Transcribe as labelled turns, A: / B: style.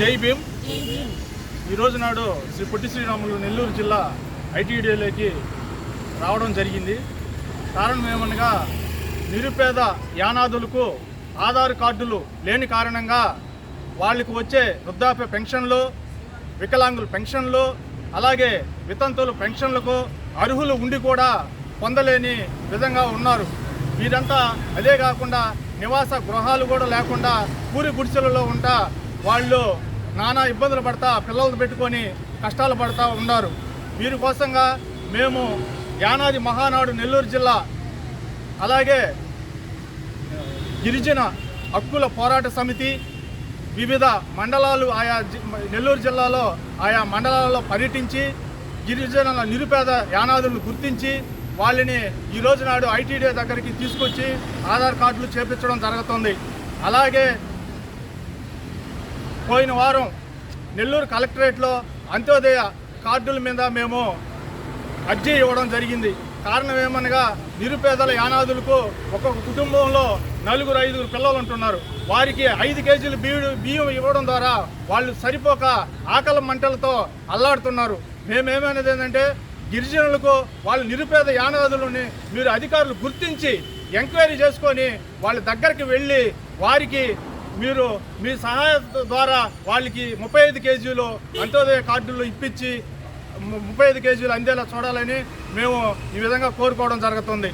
A: జై భీమ్. ఈరోజు నాడు శ్రీ పొట్టి శ్రీరాములు నెల్లూరు జిల్లా ఐటీడీలోకి రావడం జరిగింది. కారణం ఏమనగా నిరుపేద యానాదులకు ఆధార్ కార్డులు లేని కారణంగా వాళ్ళకు వచ్చే వృద్ధాప్య పెన్షన్లు, వికలాంగుల పెన్షన్లు, అలాగే వితంతువుల పెన్షన్లకు అర్హులు ఉండి కూడా పొందలేని విధంగా ఉన్నారు. వీరంతా అదే కాకుండా నివాస గృహాలు కూడా లేకుండా పూరి గుడిసెలలో ఉంటా వాళ్ళు నానా ఇబ్బందులు పడతా పిల్లలు పెట్టుకొని కష్టాలు పడతా ఉన్నారు. వీరి కోసంగా మేము యానాది మహానాడు నెల్లూరు జిల్లా, అలాగే గిరిజన హక్కుల పోరాట సమితి వివిధ మండలాలు ఆయా నెల్లూరు జిల్లాలో ఆయా మండలాల్లో పర్యటించి గిరిజనుల నిరుపేద యానాదులను గుర్తించి వాళ్ళని ఈరోజు నాడు ఐటీడీ దగ్గరికి తీసుకొచ్చి ఆధార్ కార్డులు చేపించడం జరుగుతుంది. అలాగే పోయిన వారం నెల్లూరు కలెక్టరేట్లో అంత్యోదయ కార్డుల మీద మేము అర్జీ ఇవ్వడం జరిగింది. కారణం ఏమనగా నిరుపేదల యానాదులకు ఒక్కొక్క కుటుంబంలో 4-5 పిల్లలు ఉంటున్నారు. వారికి 5 కేజీలు బియ్యం ఇవ్వడం ద్వారా వాళ్ళు సరిపోక ఆకలి మంటలతో అల్లాడుతున్నారు. మేమేమనేది ఏంటంటే గిరిజనులకు వాళ్ళ నిరుపేద యానాదులని మీరు అధికారులు గుర్తించి ఎంక్వైరీ చేసుకొని వాళ్ళ దగ్గరికి వెళ్ళి వారికి మీరు మీ సహాయం ద్వారా వాళ్ళకి 35 కేజీలు అంత్యోదయ కార్డులు ఇప్పించి 35 కేజీలు అందేలా చూడాలని మేము ఈ విధంగా కోరుకోవడం జరుగుతుంది.